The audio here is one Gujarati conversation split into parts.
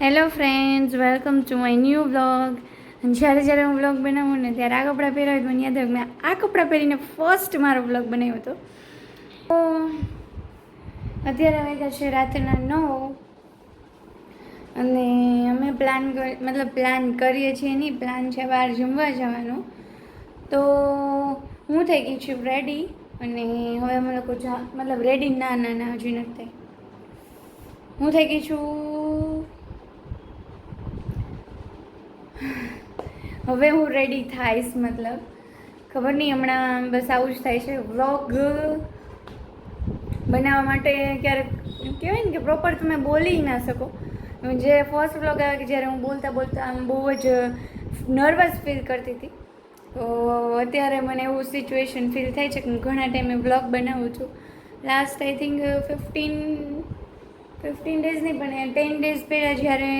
Hello friends, welcome to my new vlog. જ્યારે હું વ્લોગ બનાવું ને ત્યારે આ કપડાં પહેરાવ્યું મને યાદ આવે મેં આ કપડાં પહેરીને ફર્સ્ટ મારો વ્લોગ બનાવ્યો હતો. તો અત્યારે વાગ્યા છે રાતના 9 અને અમે પ્લાન કરીએ છીએ નહીં, પ્લાન છે બહાર જમવા જવાનો. તો હું થઈ ગઈ છું રેડી અને હવે અમે લોકો રેડી ના હજી નથી થઈ. હું થઈ ગઈ છું, હવે હું રેડી થાઈશ. ખબર નહીં, હમણાં બસ આવું જ થાય છે. વ્લોગ બનાવવા માટે ક્યારેક કહેવાય ને કે પ્રોપર તમે બોલી ના શકો. જે ફર્સ્ટ વ્લોગ આવે કે જ્યારે હું બોલતા આમ બહુ જ નર્વસ ફીલ કરતી હતી. તો અત્યારે મને એવું સિચ્યુએશન ફીલ થાય છે કે હું ઘણા ટાઈમે વ્લોગ બનાવું છું. લાસ્ટ આઈ થિંક 15 ડેઝ નહીં પણ 10 ડેઝ પહેલાં જ્યારે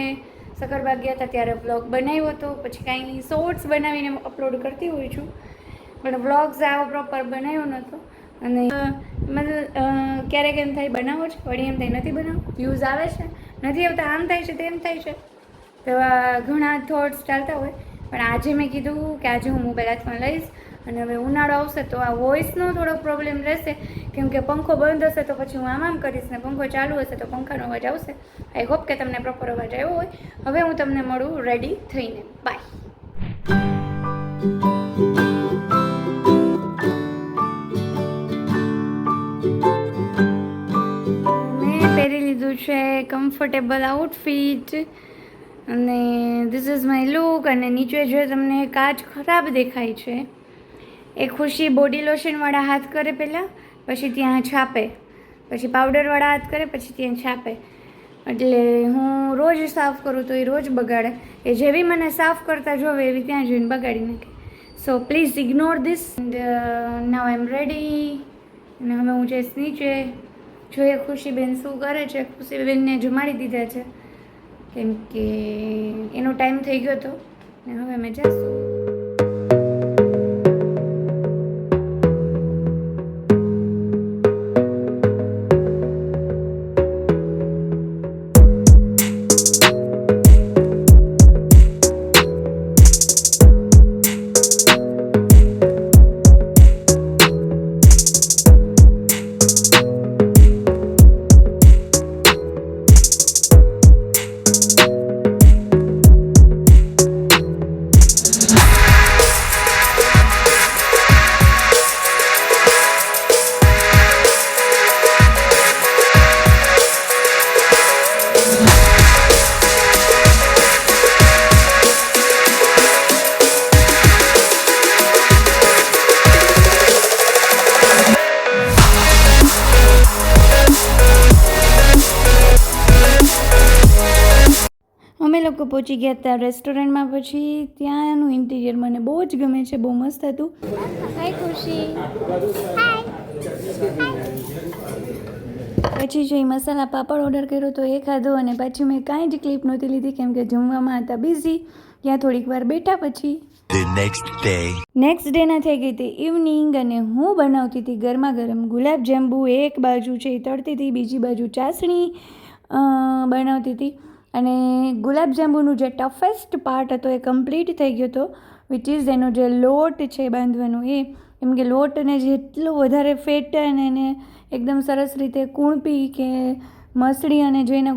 સકરબાગ ગયા હતા ત્યારે વ્લોગ બનાવ્યો હતો. પછી કાંઈ શોર્ટ્સ બનાવીને અપલોડ કરતી હોઉં છું, પણ વ્લોગ્સ આવો પ્રોપર બનાવ્યો નહોતો. અને ક્યારેક એમ થાય બનાવો છે, વળી એમ થાય નથી બનાવો, વ્યૂઝ આવે છે નથી આવતા, આમ થાય છે તેમ થાય છે. તો ઘણા થોટ્સ ચાલતા હોય. પણ આજે મેં કીધું કે આજે હું મોબાઈલ હાથમાં લઈશ. અને હવે ઉનાળો આવશે તો આ વોઇસનો થોડોક પ્રોબ્લેમ રહેશે, કેમ કે પંખો બંધ હશે તો પછી હું આમ કરીશ ને પંખો ચાલુ હશે તો પંખાનો અવાજ આવશે. આઈ હોપ કે તમને પ્રોપર અવાજ આવ્યો હોય. હવે હું તમને મળું રેડી થઈને. બાય. મેં પહેરી લીધું છે કમ્ફર્ટેબલ આઉટફિટ અને ધીસ ઇઝ માય લુક. અને નીચે જો તમને કાચ ખરાબ દેખાય છે એ ખુશી બોડી લોશનવાળા હાથ કરે પહેલાં, પછી ત્યાં છાપે, પછી પાવડરવાળા હાથ કરે, પછી ત્યાં છાપે. એટલે હું રોજ સાફ કરું તો એ રોજ બગાડે. એ જેવી મને સાફ કરતા જોવે એવી ત્યાં જઈને બગાડી નાખે. So please ignore this. Now I am ready. અને હવે હું જઈશ નીચે, જોઈએ ખુશીબેન શું કરે છે. ખુશીબેનને જમાડી દીધા છે કેમ કે એનો ટાઈમ થઈ ગયો હતો ને હવે અમે જઈશું. અમે લોકો પહોંચી ગયા હતા રેસ્ટોરન્ટમાં. પછી ત્યાંનું ઇન્ટિરિયર મને બહુ જ ગમે છે, બહુ મસ્ત હતું. હાય ખુશી. પછી જે મસાલા પાપડ ઓર્ડર કર્યો તો એ ખાધો અને પાછી મેં કાંઈ જ ક્લિપ નહોતી લીધી કેમ કે જમવામાં હતા બિઝી. ત્યાં થોડીક વાર બેઠા પછી નેક્સ્ટ ડેના થઈ ગઈ હતી ઇવનિંગ અને હું બનાવતી હતી ગરમા ગરમ ગુલાબજાંબુ. એક બાજુ છે એ તળતી હતી, બીજી બાજુ ચાસણી બનાવતી હતી. અને ગુલાબજાંબુનું જે ટફેસ્ટ પાર્ટ હતો એ કમ્પ્લીટ થઈ ગયો હતો, વિચ ઇઝ એનો જે લોટ છે બાંધવાનો એ. કેમ કે લોટને જેટલો વધારે ફેટે અને એને એકદમ સરસ રીતે કૂણપી કે મસળી અને જો એના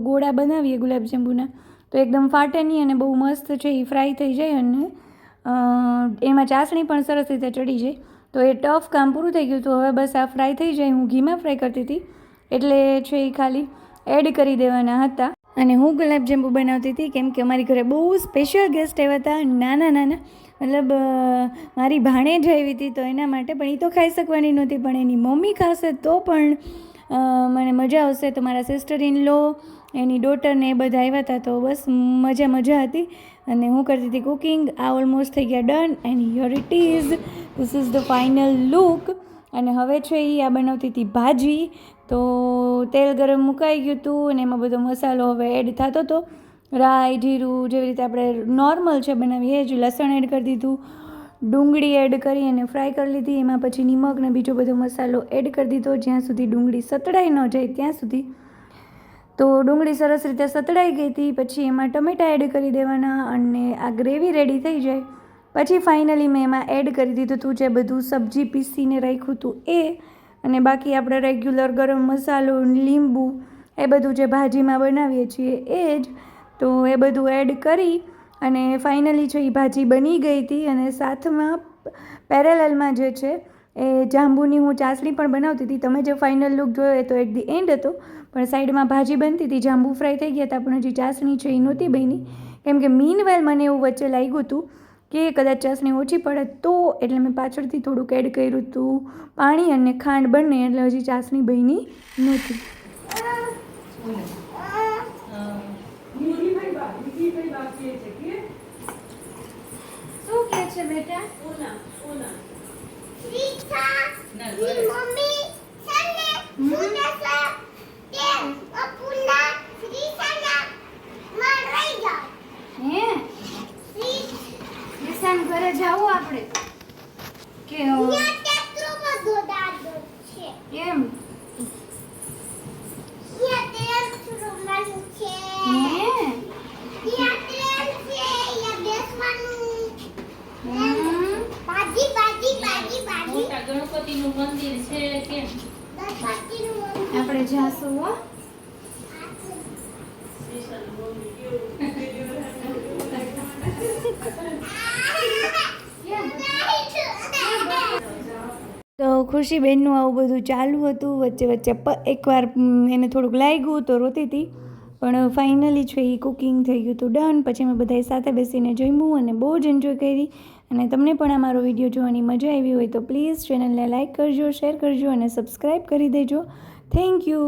ગોળા બનાવીએ ગુલાબજાંબુના તો એકદમ ફાટે નહીં અને બહુ મસ્ત છે એ ફ્રાય થઈ જાય અને એમાં ચાસણી પણ સરસ રીતે ચડી જાય. તો એ ટફ કામ પૂરું થઈ ગયું હતું. હવે બસ આ ફ્રાય થઈ જાય. હું ઘીમાં ફ્રાય કરતી હતી એટલે છે એ ખાલી એડ કરી દેવાના હતા. અને હું ગુલાબજાંબુ બનાવતી હતી કેમ કે અમારી ઘરે બહુ સ્પેશિયલ ગેસ્ટ આવ્યા હતા, નાના મારી ભાણેજ આવી હતી તો એના માટે. પણ એ તો ખાઈ શકવાની નહોતી, પણ એની મમ્મી ખાશે તો પણ મને મજા આવશે. તો મારા સિસ્ટર ઇન લો, એની ડોટરને એ બધા આવ્યા હતા તો બસ મજા હતી. અને હું કરતી હતી કુકિંગ. આ ઓલમોસ્ટ થઈ ગયા done and here it is. This is the final look. અને હવે છે એ આ બનાવતી હતી ભાજી. તો તેલ ગરમ મુકાઈ ગયું હતું અને એમાં બધો મસાલો હવે એડ થતો હતો. રાઈ, જીરું, જેવી રીતે આપણે નોર્મલ છે બનાવીએ જ. લસણ એડ કરી દીધું, ડુંગળી એડ કરી અને ફ્રાય કરી લીધી. એમાં પછી નિમક ને બીજો બધો મસાલો એડ કરી દીધો જ્યાં સુધી ડુંગળી સતળાઈ ન જાય ત્યાં સુધી. તો ડુંગળી સરસ રીતે સતળાઈ ગઈ હતી. પછી એમાં ટમેટાં એડ કરી દેવાના અને આ ગ્રેવી રેડી થઈ જાય પછી ફાઇનલી મેં એમાં એડ કરી દીધું હતું જે બધું સબ્જી પીસીને રાખ્યું હતું એ, અને બાકી આપણે રેગ્યુલર ગરમ મસાલો, લીંબુ એ બધું જે ભાજીમાં બનાવીએ છીએ એ જ. તો એ બધું એડ કરી અને ફાઇનલી છે એ ભાજી બની ગઈ હતી. અને સાથમાં પેરેલલમાં જે છે એ જાંબુની હું ચાસણી પણ બનાવતી હતી. તમે જે ફાઇનલ લુક જોયો એ તો એટ ધી એન્ડ હતો, પણ સાઈડમાં ભાજી બનતી હતી, જાંબુ ફ્રાય થઈ ગયા હતા, પણ હજી ચાસણી છે એ નહોતી બની. કેમ કે મીનવેલ મને એવું વચ્ચે લાગ્યું હતું કે કદાચ ચાસણી ઓછી પડે તો, એટલે મેં પાછળથી થોડુંક એડ કર્યું હતું પાણી અને ખાંડ બંને, એટલે હજી ચાસણી બની નહોતી. શું કે છે બેટા? ઘરે જાવું આપણે કે એમ? ગણપતિનું મંદિર છે કે આપણે જાશું હો. તો ખુશીબેનનું આવું બધું ચાલુ હતું. વચ્ચે વચ્ચે એકવાર એને થોડુંક લાગ્યું તો રોતી હતી, પણ ફાઇનલી છે એ કુકિંગ થઈ ગયું હતું ડન. પછી અમે બધાએ સાથે બેસીને જમ્યું અને બહુ જ એન્જોય કરી. અને તમને પણ આ મારો વિડીયો જોવાની મજા આવી હોય તો પ્લીઝ ચેનલને લાઇક કરજો, શેર કરજો અને સબસ્ક્રાઈબ કરી દેજો. Thank you.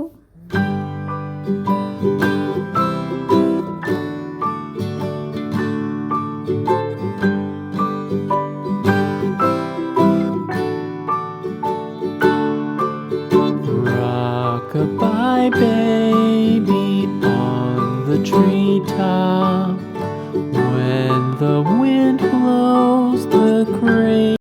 Rock-a-bye baby on the treetop, when the wind blows